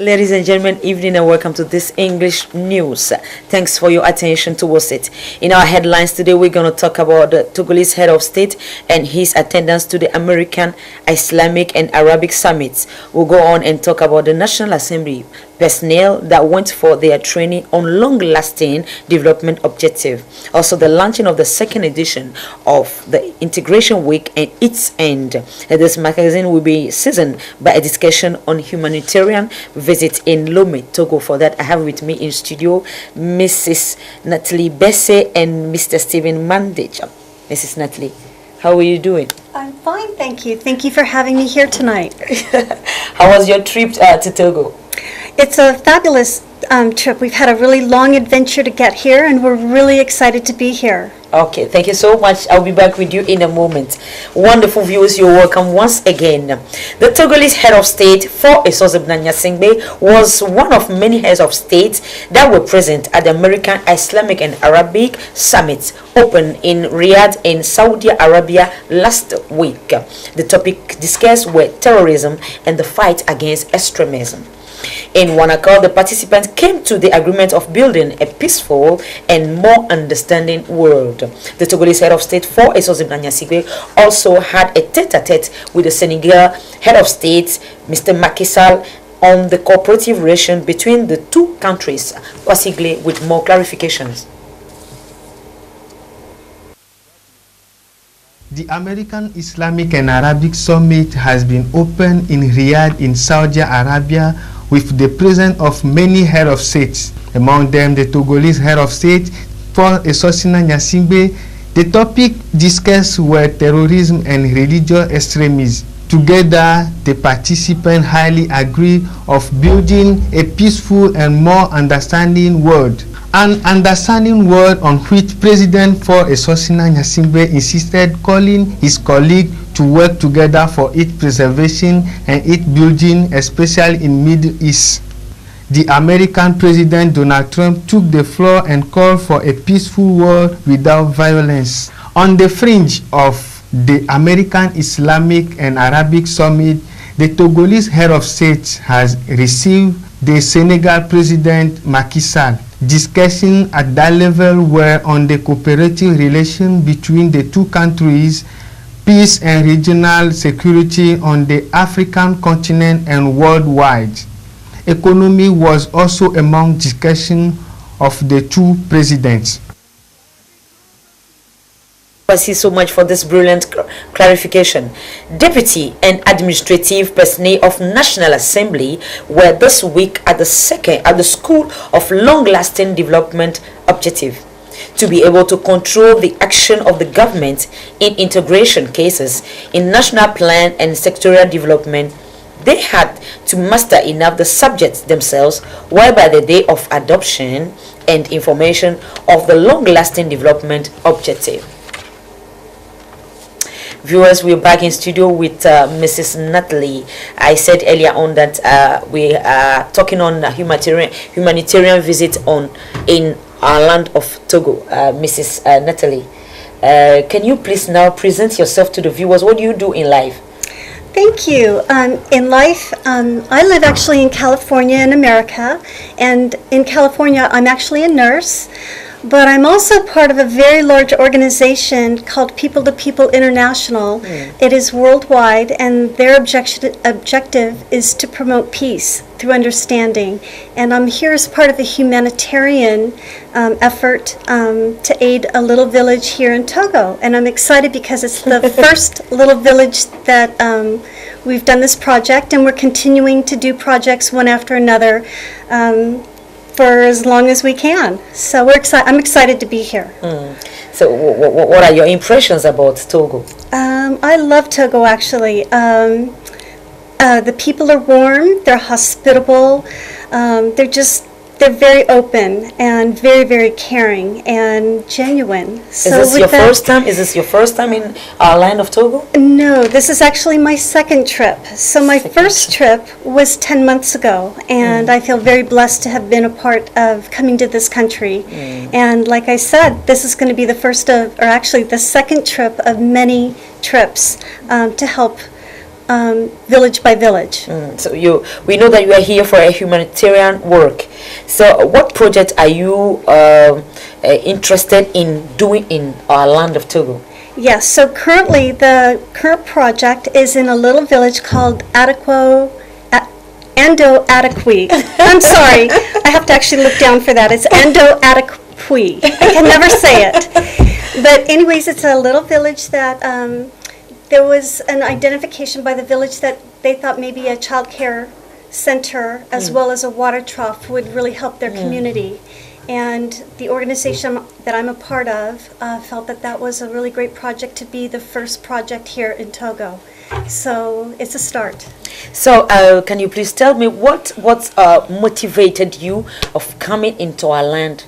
Ladies and gentlemen, evening and welcome to this English news. Thanks for your attention towards it. In our headlines today, we're going to talk about the Togolese head of state and his attendance to the American, Islamic and Arabic summits. We'll go on and talk about the National Assembly personnel that went for their training on long-lasting development objective. Also, the launching of the second edition of the Integration Week and its end. This magazine will be seasoned by a discussion on humanitarian visit in Lomé, Togo. For that, I have with me in studio Mrs. Natalie Besse and Mr. Stephen Mandage. Mrs. Natalie, how are you doing? I'm fine, thank you. Thank you for having me here tonight. How was your trip to Togo? It's a fabulous trip. We've had a really long adventure to get here, and we're really excited to be here. Okay, thank you so much. I'll be back with you in a moment. Wonderful viewers, you're welcome once again. The Togolese head of state for Esozebnanya Singbe was one of many heads of state that were present at the American, Islamic and Arabic summits opened in Riyadh in Saudi Arabia last week. The topic discussed were terrorism and the fight against extremism. In one accord, the participants came to the agreement of building a peaceful and more understanding world. The Togolese head of state for Esozebnanya Singbe also had a tete-a-tete with the Senegal head of state, Mr. Macky Sall, on the cooperative relation between the two countries, possibly with more clarifications. The American Islamic and Arabic Summit has been opened in Riyadh in Saudi Arabia with the presence of many head of states, among them the Togolese head of state for Esozebnanya Singbe. The topic discussed were terrorism and religious extremism. Together, the participants highly agree of building a peaceful and more understanding world. An understanding world on which President for Esozebnanya Singbe insisted, calling his colleagues to work together for its preservation and its building, especially in Middle East. The American President Donald Trump took the floor and called for a peaceful world without violence. On the fringe of the American Islamic and Arabic Summit, the Togolese head of state has received the Senegal President Macky Sall. Discussions at that level were on the cooperative relation between the two countries, peace and regional security on the African continent and worldwide. Economy was also among discussion of the two presidents. Thank you so much for this brilliant clarification. Deputy and administrative personnel of National Assembly were this week at the School of Long-Lasting Development Objective. To be able to control the action of the government in integration cases in national plan and sectorial development, they had to master enough the subjects themselves, while by the day of adoption and information of the long-lasting development objective. Viewers, we're back in studio with Mrs. Natalie. I said earlier on that we are talking on a humanitarian visit in our land of Togo. Mrs. Natalie, can you please now present yourself to the viewers? What do you do in life? Thank you. In life, I live actually in California in America, and in California I'm actually a nurse. But I'm also part of a very large organization called People to People International. It is worldwide, and their objective is to promote peace through understanding. And I'm here as part of a humanitarian effort to aid a little village here in Togo. And I'm excited because it's the first little village that we've done this project, and we're continuing to do projects one after another. For as long as we can. So I'm excited to be here. So what are your impressions about Togo? I love Togo, actually. The people are warm, they're hospitable, they're just they're very open and very, very caring and genuine. Is this your first time? Is this your first time in our land of Togo? No, this is actually my second trip. So my first trip was 10 months ago, and I feel very blessed to have been a part of coming to this country. And like I said, this is going to be the first of, or actually the second trip of many trips to help village by village. So we know that you are here for a humanitarian work. So what project are you interested in doing in our land of Togo? Yes, so currently the current project is in a little village called Ando Adequi. I'm sorry, I have to actually look down for that. It's Ando Adequi. I can never say it. But anyways, it's a little village that there was an identification by the village that they thought maybe a child care center as well as a water trough would really help their community. And the organization that I'm a part of felt that that was a really great project to be the first project here in Togo. So it's a start. So can you please tell me what motivated you of coming into our land?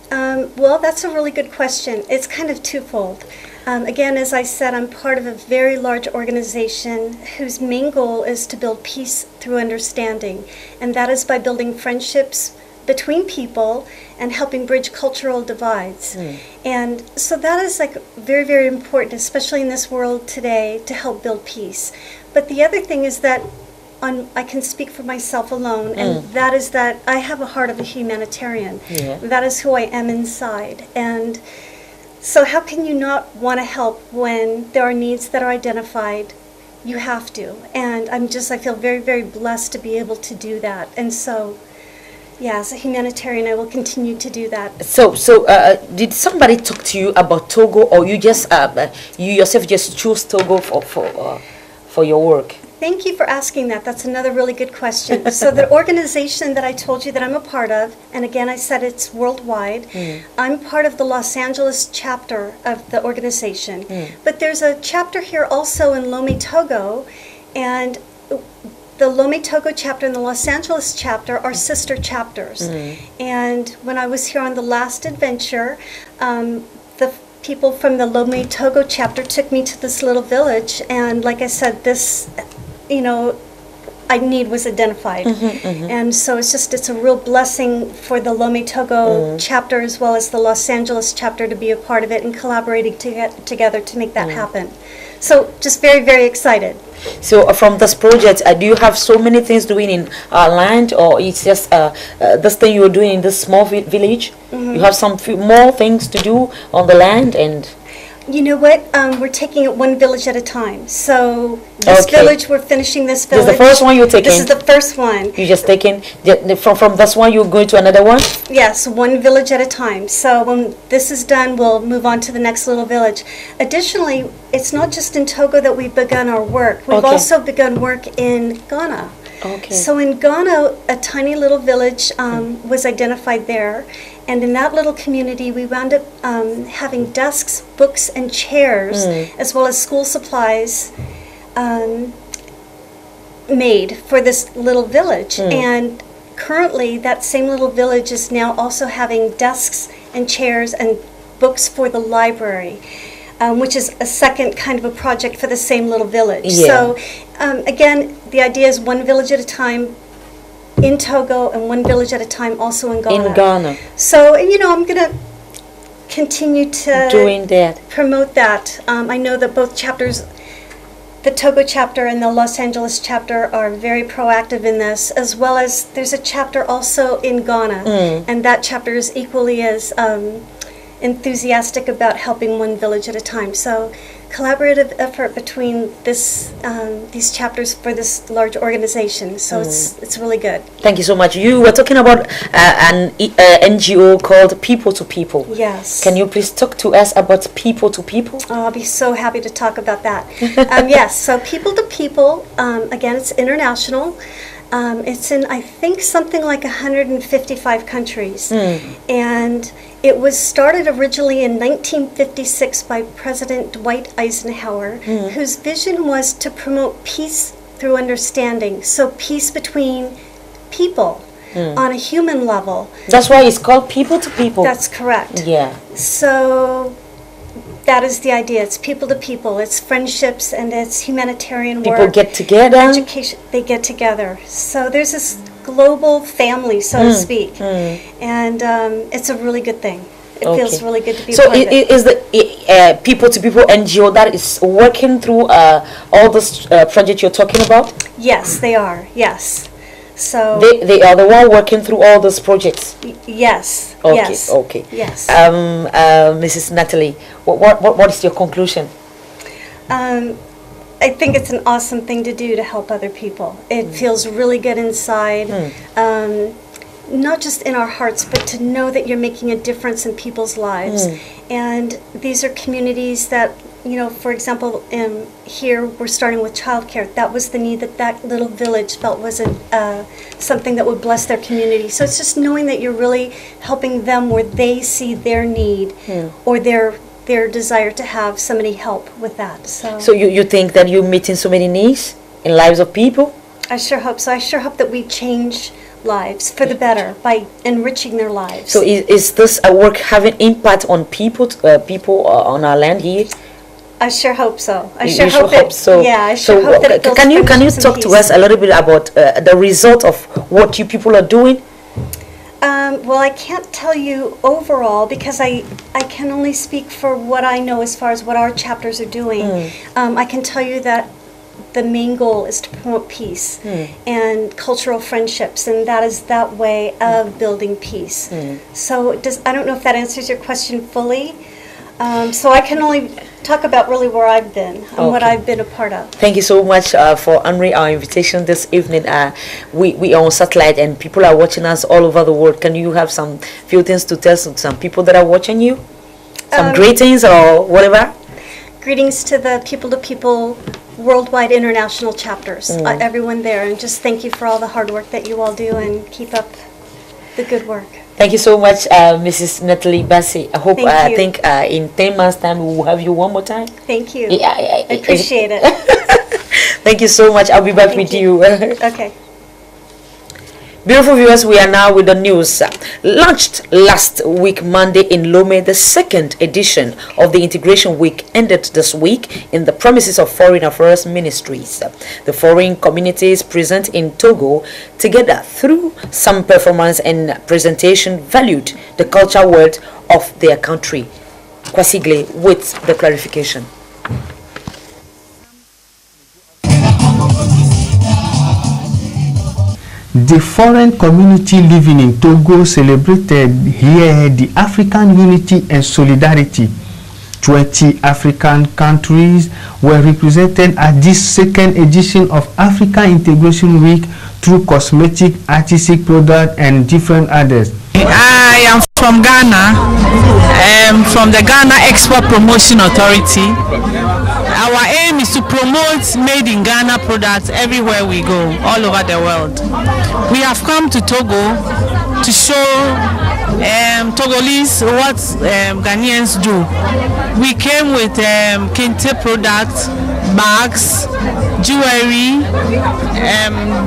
Well, that's a really good question. It's kind of twofold. Again, as I said, I'm part of a very large organization whose main goal is to build peace through understanding. And that is by building friendships between people and helping bridge cultural divides. And so that is like very, very important, especially in this world today, to help build peace. But the other thing is that I can speak for myself alone, and that is that I have a heart of a humanitarian. That is who I am inside. And so how can you not want to help when there are needs that are identified? You have to. And I feel very, very blessed to be able to do that. And so, yeah, as a humanitarian, I will continue to do that. So did somebody talk to you about Togo, or you just you yourself just choose Togo for your work? Thank you for asking that. That's another really good question. So the organization that I told you that I'm a part of, and again I said it's worldwide, I'm part of the Los Angeles chapter of the organization. But there's a chapter here also in Lomé, Togo, and the Lomé, Togo chapter and the Los Angeles chapter are sister chapters. And when I was here on the last adventure, the people from the Lomé, Togo chapter took me to this little village, and like I said, this need was identified. And so it's a real blessing for the Lomé, Togo chapter as well as the Los Angeles chapter to be a part of it and collaborating together to make that happen. So just very, very excited. So from this project, do you have so many things doing in our land, or it's just this thing you're doing in this small village? You have some more things to do on the land? And you know what? We're taking it one village at a time. So this village, we're finishing this village. This is the first one you're taking? This is the first one. You're just taking, from this one you're going to another one? Yes, one village at a time. So when this is done, we'll move on to the next little village. Additionally, it's not just in Togo that we've begun our work. We've also begun work in Ghana. So in Ghana, a tiny little village was identified there. And in that little community, we wound up having desks, books, and chairs, as well as school supplies made for this little village. And currently, that same little village is now also having desks and chairs and books for the library, which is a second kind of a project for the same little village. So again, the idea is one village at a time in Togo and one village at a time also in Ghana. So, I'm going to continue to doing that, promote that. I know that both chapters, the Togo chapter and the Los Angeles chapter, are very proactive in this, as well as there's a chapter also in Ghana, and that chapter is equally as enthusiastic about helping one village at a time. So collaborative effort between these chapters for this large organization. So it's really good. Thank you so much. You were talking about an NGO called People to People. Yes. Can you please talk to us about People to People? Oh, I'll be so happy to talk about that. Yes, so People to People, again, it's international. It's in, I think, something like 155 countries. And it was started originally in 1956 by President Dwight Eisenhower, whose vision was to promote peace through understanding. So peace between people. on a human level. That's why it's called people to people. That's correct. Yeah. So that is the idea. It's people to people. It's friendships and it's humanitarian work. People get together. Education. They get together. So there's this global family, so to speak, and it's a really good thing. It feels really good to be part of it. Is the people to people NGO that is working through all this project you're talking about? Yes, they are. Yes. So they are the one working through all those projects. Yes. Okay. Yes. Okay. Yes. Mrs. Natalie, what is your conclusion? I think it's an awesome thing to do to help other people. It feels really good inside. Not just in our hearts, but to know that you're making a difference in people's lives. And these are communities that, for example, here we're starting with childcare. That was the need that little village felt was something that would bless their community. So it's just knowing that you're really helping them where they see their need or their desire to have somebody help with that. So you think that you're meeting so many needs in lives of people? I sure hope so. I sure hope that we change lives for the better by enriching their lives. So is this a work having impact on people on our land here? I sure hope so. I You sure sure hope so. Yeah, I sure hope that it builds can you friendships and talk to peace. us a little bit about the result of what you people are doing? Well, I can't tell you overall because I can only speak for what I know as far as what our chapters are doing. I can tell you that the main goal is to promote peace and cultural friendships, and that is that way of building peace. So I don't know if that answers your question fully. So I can only talk about really where I've been and what I've been a part of. Thank you so much for honoring our invitation this evening. We are on satellite and people are watching us all over the world. Can you have some few things to tell some people that are watching you? Some greetings or whatever? Greetings to the people-to-people worldwide international chapters, everyone there, and just thank you for all the hard work that you all do and keep up the good work. Thank you so much, Mrs. Natalie Bassi. I hope, I think in 10 months' time, we will have you one more time. Thank you. I appreciate it. Thank you so much. I'll be back with you. Okay. Beautiful viewers, we are now with the news. Launched last week, Monday in Lome, the second edition of the Integration Week ended this week in the premises of Foreign Affairs Ministries. The foreign communities present in Togo, together through some performance and presentation, valued the cultural world of their country. Kwasigle with the clarification. The foreign community living in Togo celebrated here the African unity and solidarity. 20 African countries were represented at this second edition of Africa Integration Week through cosmetic, artistic products, and different others. I am from Ghana, from the Ghana Export Promotion Authority. Our aim is to promote made in Ghana products everywhere we go, all over the world. We have come to Togo to show Togolese what Ghanaians do. We came with kente products, bags, jewelry,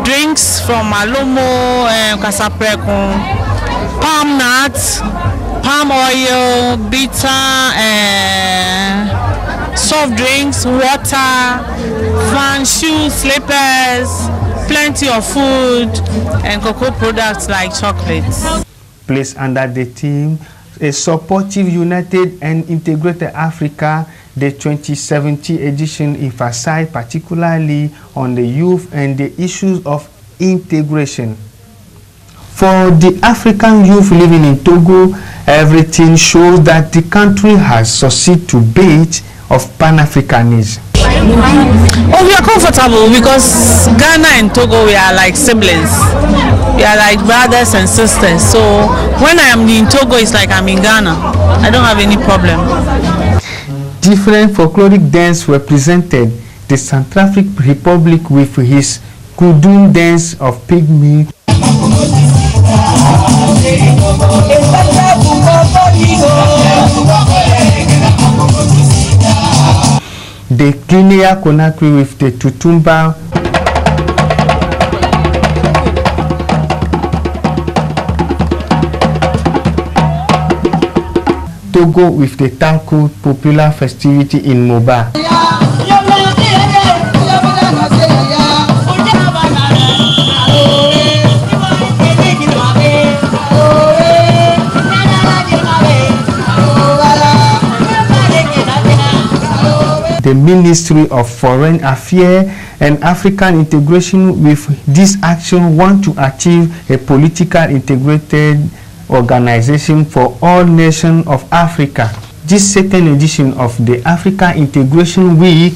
drinks from Alomo, Kasapreko, palm nuts, palm oil, bitter, soft drinks, water, fan, shoes, slippers, plenty of food, and cocoa products like chocolates. Placed under the theme, A Supportive, United and Integrated Africa, the 2017 edition emphasized particularly on the youth and the issues of integration. For the African youth living in Togo, everything shows that the country has succeeded to bait of Pan-Africanism. Oh, we are comfortable because Ghana and Togo, we are like siblings. We are like brothers and sisters. So when I am in Togo, it's like I'm in Ghana. I don't have any problem. Different folkloric dance were presented. The Central African Republic with his Kudum dance of pygmy. The Guinea Conakry with the Tutumba. Togo with the Tanku popular festivity in Moba. The Ministry of Foreign Affairs and African Integration with this action want to achieve a political integrated organization for all nations of Africa. This second edition of the Africa Integration Week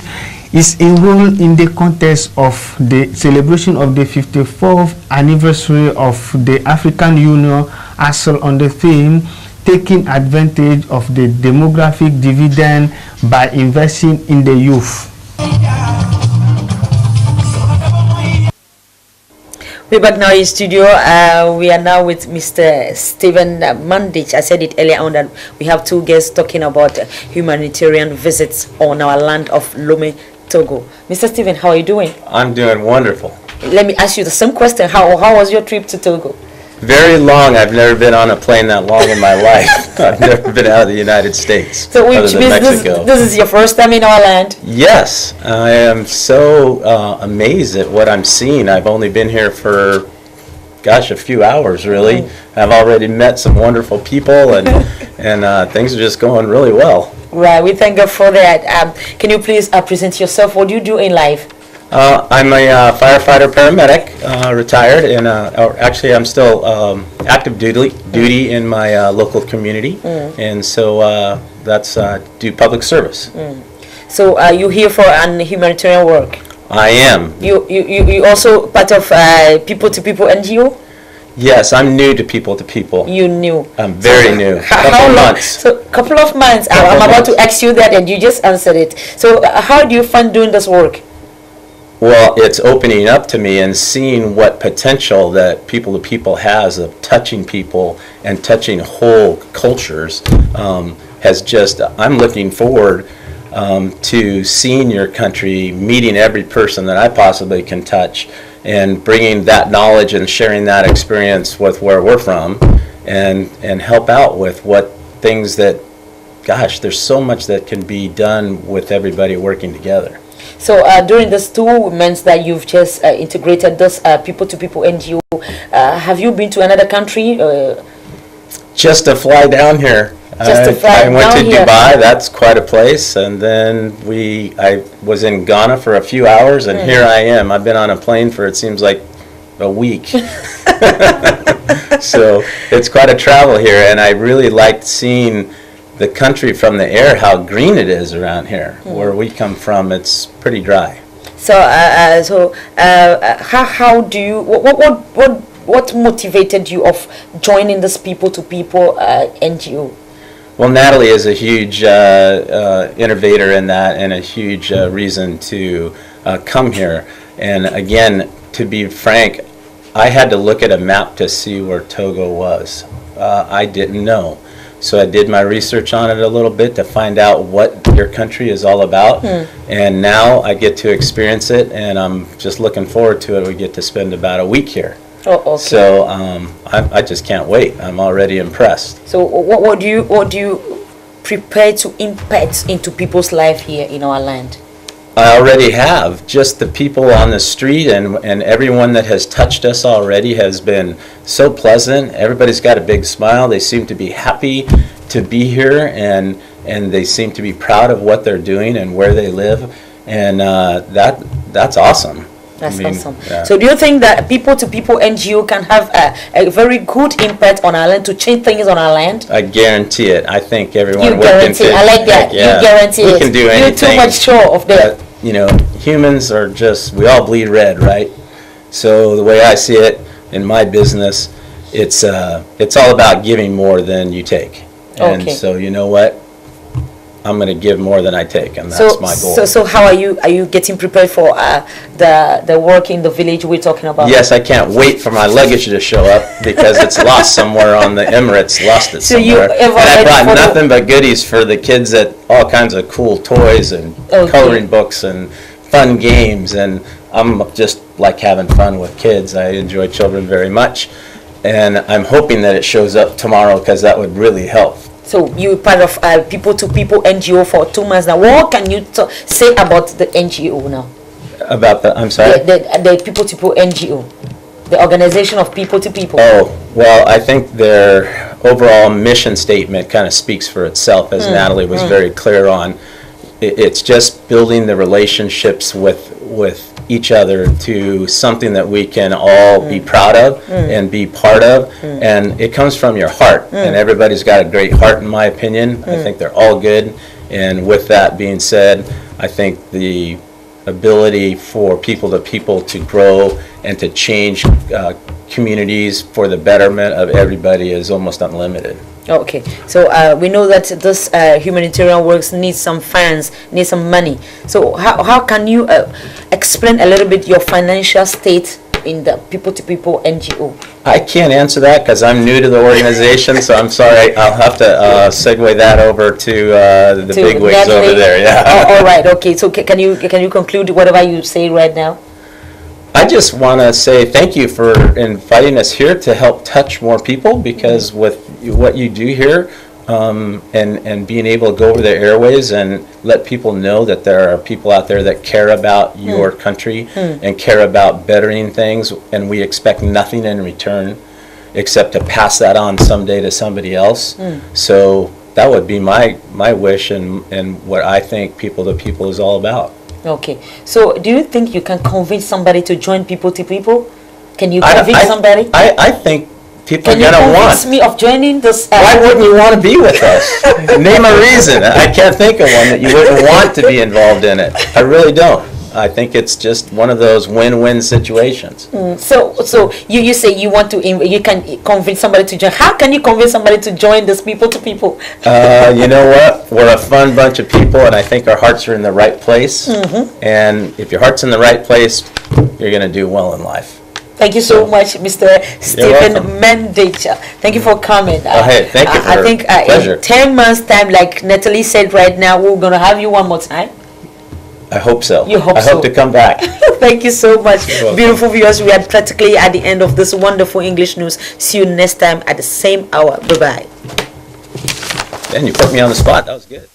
is enrolled in the context of the celebration of the 54th anniversary of the African Union, as on the theme taking advantage of the demographic dividend by investing in the youth. We're back now in studio. We are now with Mr. Stephen Mandich. I said it earlier on that we have two guests talking about humanitarian visits on our land of Lomé, Togo. Mr. Stephen, how are you doing? I'm doing wonderful. Let me ask you the same question. How was your trip to Togo? Very long. I've never been on a plane that long in my life. I've never been out of the United States. So which means this is your first time in our land? Yes. I am so amazed at what I'm seeing. I've only been here for, gosh, a few hours, really. I've already met some wonderful people, and things are just going really well. Right. We thank God for that. Can you please present yourself? What do you do in life? I'm a firefighter paramedic, retired, and actually I'm still active duty in my local community, and so that's do public service. So you here for an humanitarian work? I am. You also part of People to People NGO? Yes, I'm new to People to People. You new? I'm very new. How long? So couple of months. I'm about to ask you that, and you just answered it. So how do you find doing this work? Well, it's opening up to me and seeing what potential that People to People has of touching people and touching whole cultures has just, I'm looking forward to seeing your country, meeting every person that I possibly can touch, and bringing that knowledge and sharing that experience with where we're from, and help out with what things that, gosh, there's so much that can be done with everybody working together. So during this 2 months that you've just integrated this People to People NGO, have you been to another country? Just to fly down here. I went to Dubai. That's quite a place, and then I was in Ghana for a few hours, and here I am. I've been on a plane for, it seems like, a week. So it's quite a travel here, and I really liked seeing the country from the air, how green it is around here. Where we come from, it's pretty dry. So how do you, what motivated you of joining this People to People NGO? Well, Natalie is a huge innovator in that, and a huge reason to come here. And again, to be frank, I had to look at a map to see where Togo was. I didn't know. So I did my research on it a little bit to find out what your country is all about. And now I get to experience it, and I'm just looking forward to it. We get to spend about a week here. Oh, okay. So I just can't wait. I'm already impressed. So what do you prepare to impact into people's life here in our land? I already have. Just the people on the street and everyone that has touched us already has been so pleasant. Everybody's got a big smile. They seem to be happy to be here, and they seem to be proud of what they're doing and where they live, and that's awesome. That's awesome. Yeah. So do you think that People to People NGO can have a very good impact on our land, to change things on our land? I guarantee it. I think everyone you guarantee. I like that. Yeah. You guarantee we it. can do anything. You're too much sure of that. Humans are just, we all bleed red, right? So the way I see it in my business, it's all about giving more than you take. And so you know what? I'm going to give more than I take, and that's my goal. So how are you getting prepared for the work in the village we're talking about? Yes, I can't wait for my luggage to show up, because it's lost somewhere on the Emirates, lost it somewhere. And I brought nothing but goodies for the kids, that all kinds of cool toys and coloring books and fun games, and I'm just like having fun with kids. I enjoy children very much, and I'm hoping that it shows up tomorrow, because that would really help So you're part of People to People NGO for 2 months now. What can you say about the NGO now? About the, I'm sorry? The People to People NGO, the organization of people to people. Oh, well, I think their overall mission statement kind of speaks for itself, as Natalie was very clear on. It's just building the relationships with each other to something that we can all be proud of and be part of, and it comes from your heart, and everybody's got a great heart in my opinion. I think they're all good, and with that being said, I think the ability for people to grow and to change communities for the betterment of everybody is almost unlimited. Okay, so we know that this humanitarian works needs some funds, needs some money. So how can you explain a little bit your financial state in the People to People NGO? I can't answer that because I'm new to the organization, so I'm sorry. I'll have to segue that over to the bigwigs over there. Yeah. All right. Okay. So can you conclude whatever you say right now? I just want to say thank you for inviting us here to help touch more people, because with what you do here and being able to go over the airways and let people know that there are people out there that care about your country and care about bettering things, and we expect nothing in return except to pass that on someday to somebody else. So that would be my wish and what I think People to People is all about. Okay, so do you think you can convince somebody to join People to People? Can you convince somebody? I think people Can are going to want. you convince me of joining this? Why wouldn't you want to be with us? Name a reason. I can't think of one that you wouldn't want to be involved in it. I really don't. I think it's just one of those win-win situations. So you say you want to, you can convince somebody to join. How can you convince somebody to join this People to People? You know what? We're a fun bunch of people, and I think our hearts are in the right place. And if your heart's in the right place, you're going to do well in life. Thank you so much, Mr. Stephen Mendich. Thank you for coming. Hey, thank you for I think pleasure. in 10 months' time, like Natalie said right now, we're going to have you one more time. I hope so. You hope I hope so. to come back. Thank you so much. You're welcome. Beautiful viewers, we are practically at the end of this wonderful English news. See you next time at the same hour. Bye-bye. And you put me on the spot. That was good.